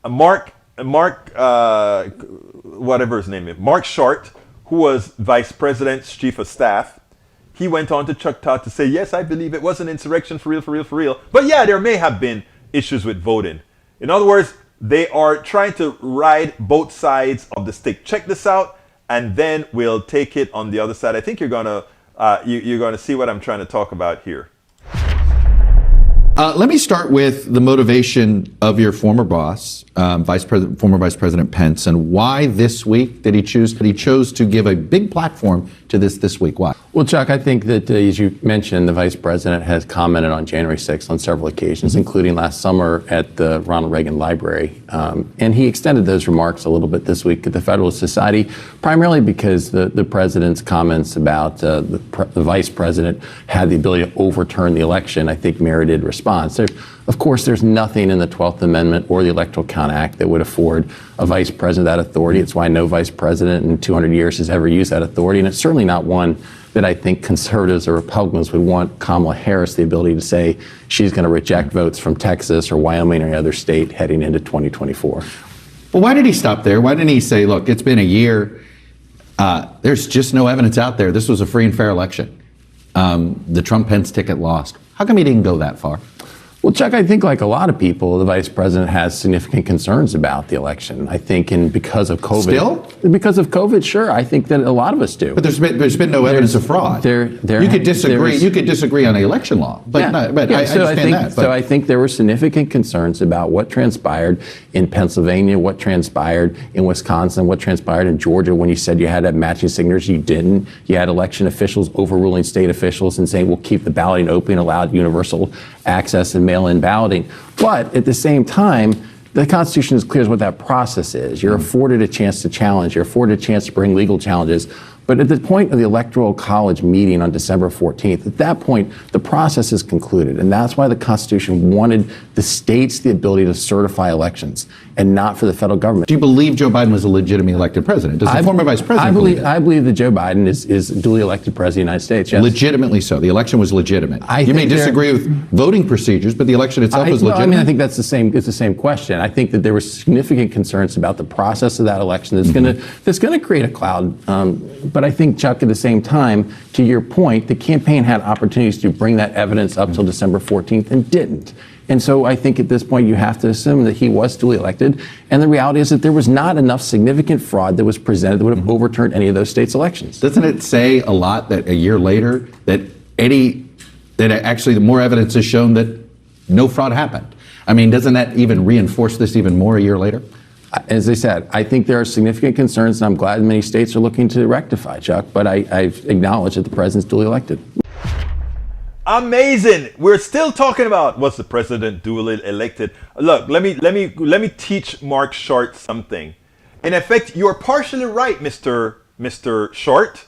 A: Marc, whatever his name is, Marc Short, who was Vice President's Chief of Staff, he went on to Chuck Todd to say, yes, I believe it was an insurrection for real. But yeah, there may have been issues with voting. In other words, they are trying to ride both sides of the stick. Check this out, and then we'll take it on the other side. I think you're gonna see what I'm trying to talk about here.
C: Let me start with the motivation of your former boss, former Vice President Pence, and why this week did he chose to give a big platform to this week. Why?
D: Well, Chuck, I think that, as you mentioned, the Vice President has commented on January 6th on several occasions, including last summer at the Ronald Reagan Library. And he extended those remarks a little bit this week at the Federalist Society, primarily because the President's comments about the Vice President had the ability to overturn the election, I think, merited response. Of course, there's nothing in the 12th Amendment or the Electoral Count Act that would afford a vice president that authority. It's why no vice president in 200 years has ever used that authority. And it's certainly not one that I think conservatives or Republicans would want Kamala Harris the ability to say she's going to reject votes from Texas or Wyoming or any other state heading into 2024.
C: Well, why did he stop there? Why didn't he say, look, it's been a year. There's just no evidence out there. This was a free and fair election. The Trump-Pence ticket lost. How come he didn't go that far?
D: Well, Chuck, I think like a lot of people, the vice president has significant concerns about the election. I think because of COVID.
C: Still?
D: Because of COVID, sure. I think that a lot of us do.
C: But there's been no evidence of fraud. You could disagree on the election law, but I understand that.
D: So I think there were significant concerns about what transpired in Pennsylvania, what transpired in Wisconsin, what transpired in Georgia when you said you had to have matching signatures. You didn't. You had election officials overruling state officials and saying we'll keep the balloting open, allowed universal access and mail-in balloting. But at the same time, the Constitution is clear as what that process is. You're afforded a chance to challenge. You're afforded a chance to bring legal challenges. But at the point of the Electoral College meeting on December 14th, at that point, the process is concluded. And that's why the Constitution wanted the states the ability to certify elections and not for the federal government.
C: Do you believe Joe Biden was a legitimately elected president? Does the former vice president believe that?
D: I believe that Joe Biden is duly elected president of the United States, yes.
C: Legitimately so. The election was legitimate. You may disagree with voting procedures, but the election itself was legitimate.
D: I mean, I think it's the same question. I think that there were significant concerns about the process of that election that's going to create a cloud. But I think, Chuck, at the same time, to your point, the campaign had opportunities to bring that evidence up till December 14th and didn't. And so I think at this point you have to assume that he was duly elected. And the reality is that there was not enough significant fraud that was presented that would have overturned any of those states' elections.
C: Doesn't it say a lot that a year later that actually the more evidence has shown that no fraud happened? I mean, doesn't that even reinforce this even more a year later?
D: As I said, I think there are significant concerns, and I'm glad many states are looking to rectify, Chuck, but I've acknowledged that the president's duly elected.
A: Amazing. We're still talking about was the president duly elected. Look, let me teach Marc Short something. In effect, you're partially right, Mr. Short.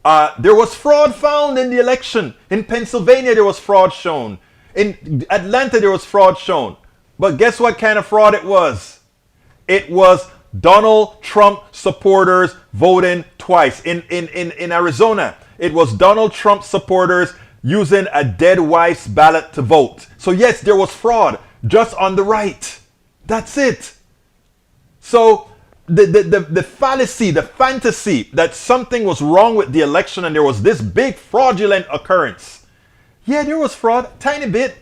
A: There was fraud found in the election. In Pennsylvania, there was fraud shown. In Atlanta, there was fraud shown. But guess what kind of fraud it was? It was Donald Trump supporters voting twice. In Arizona, it was Donald Trump supporters using a dead wife's ballot to vote. So yes, there was fraud, just on the right. That's it. So the fallacy, the fantasy that something was wrong with the election and there was this big fraudulent occurrence. Yeah, there was fraud, tiny bit.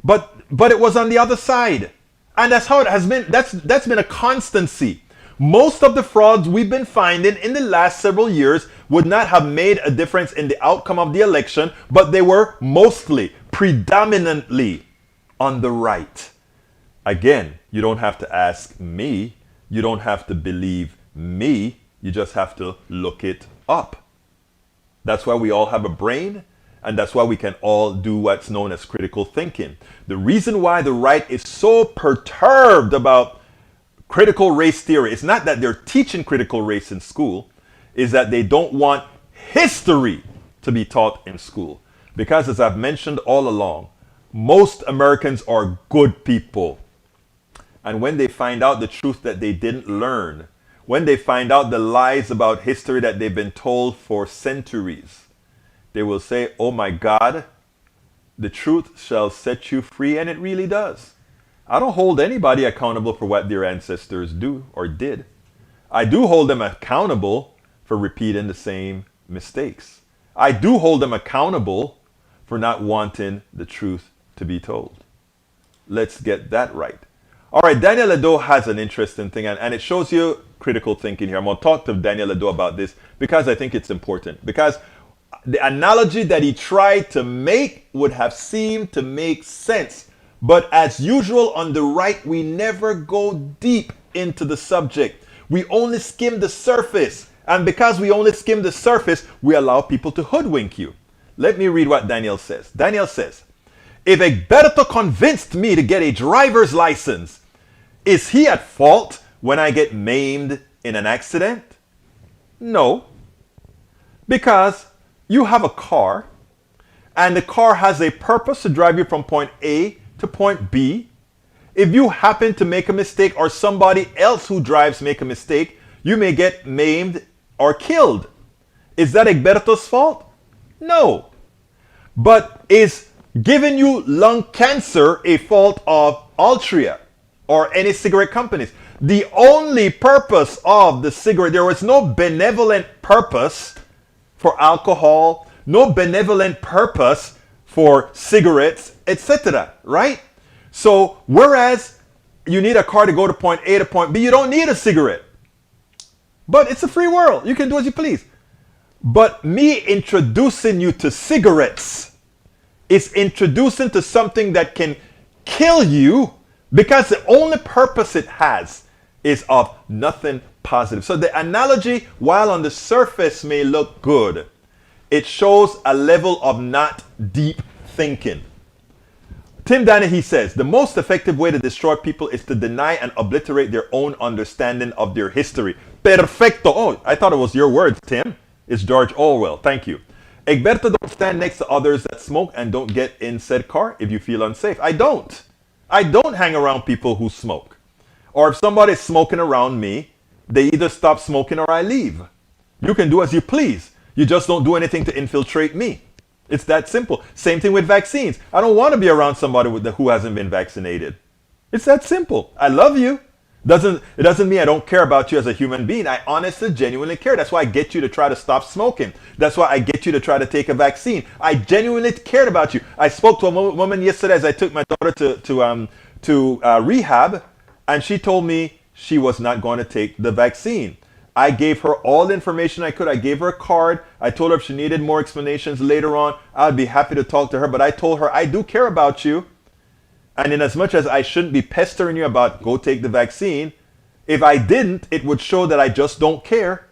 A: But it was on the other side. And that's how it has been. That's been a constancy. Most of the frauds we've been finding in the last several years would not have made a difference in the outcome of the election, but they were mostly, predominantly on the right. Again, you don't have to ask me. You don't have to believe me. You just have to look it up. That's why we all have a brain, and that's why we can all do what's known as critical thinking. The reason why the right is so perturbed about critical race theory, it's not that they're teaching critical race in school, is that they don't want history to be taught in school. Because as I've mentioned all along, most Americans are good people. And when they find out the truth that they didn't learn, when they find out the lies about history that they've been told for centuries, they will say, oh my God, the truth shall set you free, and it really does. I don't hold anybody accountable for what their ancestors do or did. I do hold them accountable for repeating the same mistakes. I do hold them accountable for not wanting the truth to be told. Let's get that right. All right, Daniel Ledo has an interesting thing, and it shows you critical thinking here. I'm going to talk to Daniel Ledo about this because I think it's important. Because the analogy that he tried to make would have seemed to make sense. But as usual on the right, we never go deep into the subject. We only skim the surface. And because we only skim the surface, we allow people to hoodwink you. Let me read what Daniel says. Daniel says, if Egberto convinced me to get a driver's license, is he at fault when I get maimed in an accident? No. Because you have a car, and the car has a purpose to drive you from point A to point B. If you happen to make a mistake or somebody else who drives make a mistake, you may get maimed or killed. Is that Egberto's fault? No. But is giving you lung cancer a fault of Altria or any cigarette companies? The only purpose of the cigarette, there was no benevolent purpose for alcohol, no benevolent purpose for cigarettes, etc., right? So whereas you need a car to go to point A to point B, you don't need a cigarette. But it's a free world. You can do as you please. But me introducing you to cigarettes is introducing to something that can kill you, because the only purpose it has is of nothing positive. So the analogy, while on the surface may look good, it shows a level of not deep thinking. Tim Donaghy says, the most effective way to destroy people is to deny and obliterate their own understanding of their history. Perfecto. Oh, I thought it was your words, Tim. It's George Orwell. Thank you. Egberto, don't stand next to others that smoke and don't get in said car if you feel unsafe. I don't. I don't hang around people who smoke. Or if somebody's smoking around me, they either stop smoking or I leave. You can do as you please. You just don't do anything to infiltrate me. It's that simple. Same thing with vaccines. I don't want to be around somebody who hasn't been vaccinated. It's that simple. I love you. It doesn't mean I don't care about you as a human being. I honestly, genuinely care. That's why I get you to try to stop smoking. That's why I get you to try to take a vaccine. I genuinely cared about you. I spoke to a woman yesterday as I took my daughter to rehab, and she told me she was not going to take the vaccine. I gave her all the information I could. I gave her a card. I told her if she needed more explanations later on, I'd be happy to talk to her. But I told her I do care about you. And in as much as I shouldn't be pestering you about go take the vaccine, if I didn't, it would show that I just don't care.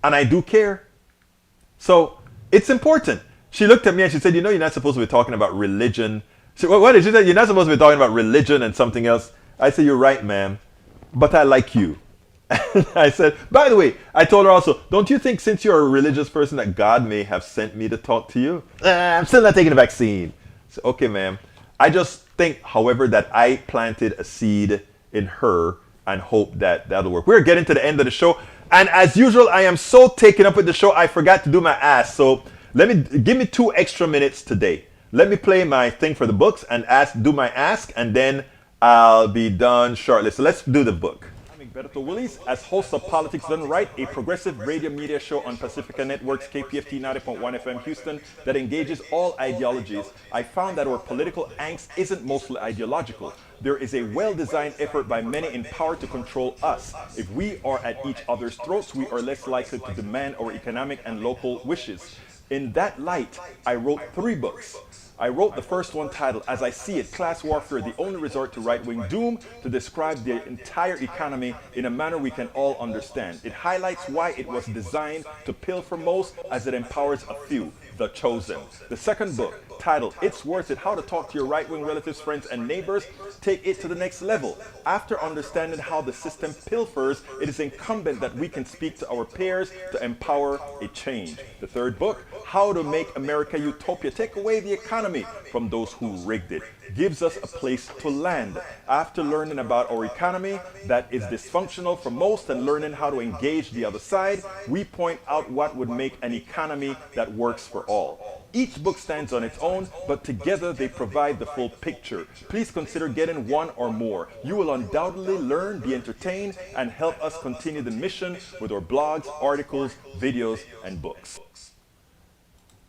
A: And I do care. So it's important. She looked at me and she said, you know, you're not supposed to be talking about religion. She said, what did she say? You're not supposed to be talking about religion and something else. I said, you're right, ma'am. But I like you. I said, by the way, I told her also, don't you think since you're a religious person that God may have sent me to talk to you? I'm still not taking the vaccine. So, okay, ma'am. I just think, however, that I planted a seed in her and hope that that'll work. We're getting to the end of the show. And as usual, I am so taken up with the show, I forgot to do my ask. So give me 2 extra minutes today. Let me play my thing for the books and do my ask, and then I'll be done shortly. So let's do the book. Berto Willis, as host of Politics Done Right, a progressive radio media show on Pacifica Network's KPFT 90.1 FM Houston that engages all ideologies. I found that our political angst isn't mostly ideological. There is a well-designed effort by many in power to control us. If we are at each other's throats, we are less likely to demand our economic and local wishes. In that light, I wrote 3 books. I wrote the first one titled, As I See It, Class Warfare, the Only Resort to Right-Wing Doom, to describe the entire economy in a manner we can all understand. It highlights why it was designed to pill for most as it empowers a few, the chosen. The second book, titled, It's Worth It, How to Talk to Your Right-Wing Relatives, Friends, and Neighbors, take it to the next level. After understanding how the system pilfers, it is incumbent that we can speak to our peers to empower a change. The third book, How to Make America Utopia, Take Away the Economy from Those Who Rigged It, gives us a place to land. After learning about our economy that is dysfunctional for most and learning how to engage the other side, we point out what would make an economy that works for all. Each book stands on its own, but together they provide the full picture. Please consider getting one or more. You will undoubtedly learn, be entertained, and help us continue the mission with our blogs, articles, videos, and books.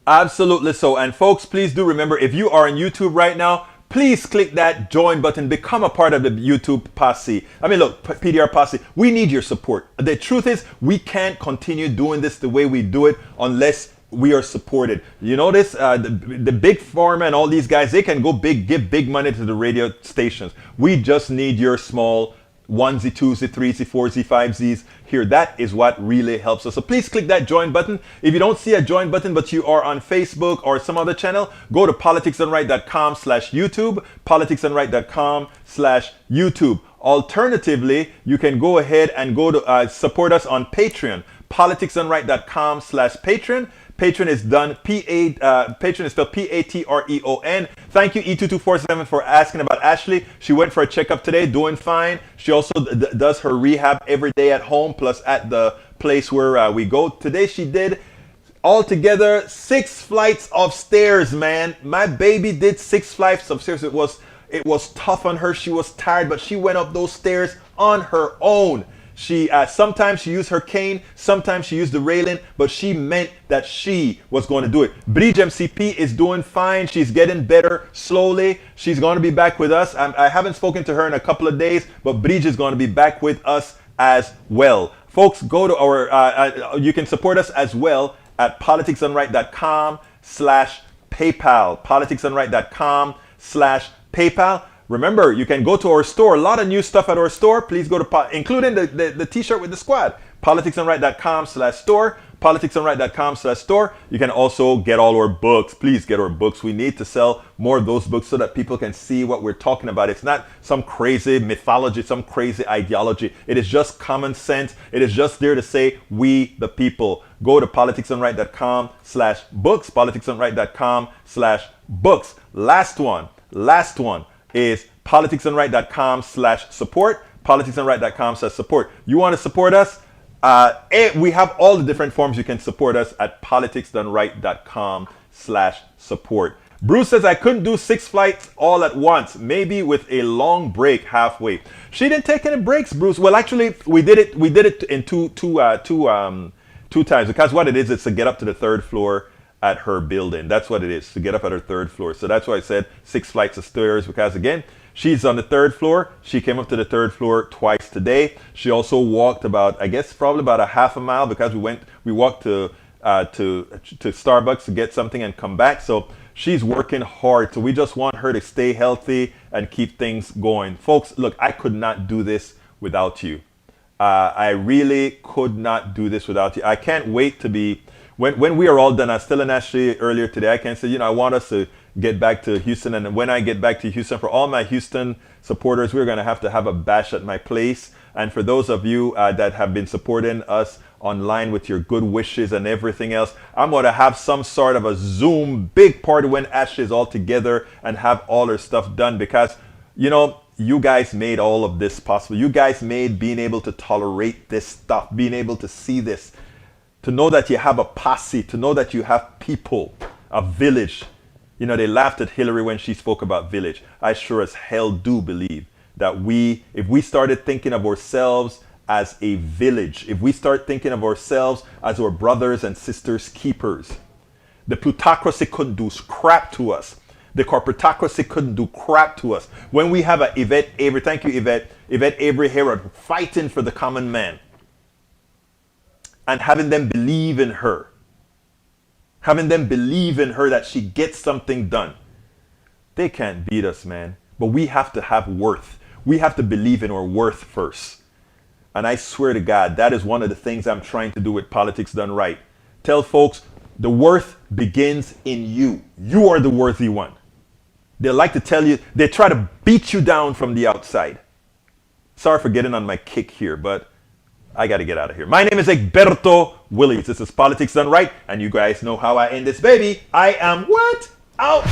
A: Absolutely so. And folks, please do remember, if you are on YouTube right now, please click that join button, become a part of the YouTube posse. I mean, look, PDR posse, we need your support. The truth is, we can't continue doing this the way we do it unless we are supported. You notice the big pharma and all these guys, they can go give big money to the radio stations. We just need your small onesie, twosie, threesie, foursie, fivesies here. That is what really helps us. So please click that join button. If you don't see a join button, but you are on Facebook or some other channel, go to politicsdoneright.com/YouTube, politicsdoneright.com/YouTube. Alternatively, you can go ahead and go to support us on Patreon, politicsdoneright.com/Patreon. Patreon is done, Patreon is spelled Patreon. Thank you, E2247, for asking about Ashley. She went for a checkup today, doing fine. She also does her rehab every day at home, plus at the place where we go. Today she did altogether 6 flights of stairs, man. My baby did 6 flights of stairs. It was tough on her. She was tired, but she went up those stairs on her own. She sometimes she used her cane, sometimes she used the railing, but she meant that she was going to do it. Bridge MCP is doing fine. She's getting better slowly. She's going to be back with us. I haven't spoken to her in a couple of days, but Bridge is going to be back with us as well. Folks, go to our, you can support us as well at politicsdoneright.com/PayPal, politicsdoneright.com/PayPal. Remember, you can go to our store. A lot of new stuff at our store. Please go to, including the t-shirt with the squad. politicsdoneright.com/store. politicsdoneright.com/store. You can also get all our books. Please get our books. We need to sell more of those books so that people can see what we're talking about. It's not some crazy mythology, some crazy ideology. It is just common sense. It is just there to say, we the people. Go to politicsdoneright.com/books. politicsdoneright.com/books. Last one is politicsdoneright.com/support. politicsdoneright.com/support. You want to support us? We have all the different forms you can support us at politicsdoneright.com/support. Bruce says, I couldn't do 6 flights all at once, maybe with a long break halfway. She didn't take any breaks, Bruce. Well, actually, we did it in two times, because what it is, it's to get up to the 3rd floor at her building. That's what it is, to get up at her 3rd floor. So that's why I said 6 flights of stairs, because again, she's on the 3rd floor. She came up to the 3rd floor twice today. She also walked about, I guess, probably about a half a mile, because we walked to Starbucks to get something and come back. So she's working hard. So we just want her to stay healthy and keep things going. Folks, look, I could not do this without you. I really could not do this without you. I can't wait to be, when we are all done, I was telling Ashley earlier today, I can say, I want us to get back to Houston. And when I get back to Houston, for all my Houston supporters, we're going to have a bash at my place. And for those of you that have been supporting us online with your good wishes and everything else, I'm going to have some sort of a Zoom big party when Ashley is all together and have all her stuff done, because, you guys made all of this possible. You guys made being able to tolerate this stuff, being able to see this, to know that you have a posse, to know that you have people, a village. They laughed at Hillary when she spoke about village. I sure as hell do believe that if we started thinking of ourselves as a village, if we start thinking of ourselves as our brothers and sisters keepers, the plutocracy couldn't do crap to us. The corporatocracy couldn't do crap to us. When we have a Yvette Avery, thank you Yvette Avery Herod, fighting for the common man and having them believe in her, that she gets something done. They can't beat us, man. But we have to have worth. We have to believe in our worth first. And I swear to God, that is one of the things I'm trying to do with Politics Done Right. Tell folks, the worth begins in you. You are the worthy one. They like to tell you, they try to beat you down from the outside. Sorry for getting on my kick here, but I got to get out of here. My name is Egberto Willies. This is Politics Done Right, and you guys know how I end this baby. I am what? Out.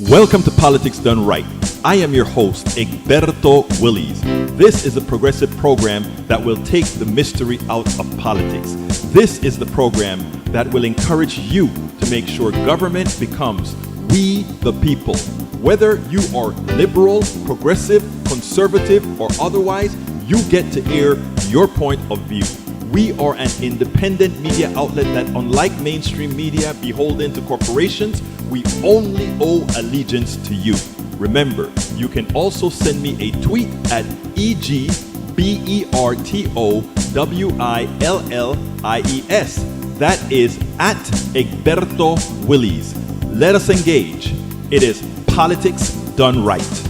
A: Welcome to Politics Done Right. I am your host, Egberto Willies. This is a progressive program that will take the mystery out of politics. This is the program that will encourage you to make sure government becomes we the people. Whether you are liberal, progressive, conservative, or otherwise, you get to air your point of view. We are an independent media outlet that, unlike mainstream media beholden to corporations, we only owe allegiance to you. Remember, you can also send me a tweet at EGBERTOWILLIES. That is at Egberto Willies. Let us engage. It is Politics Done Right.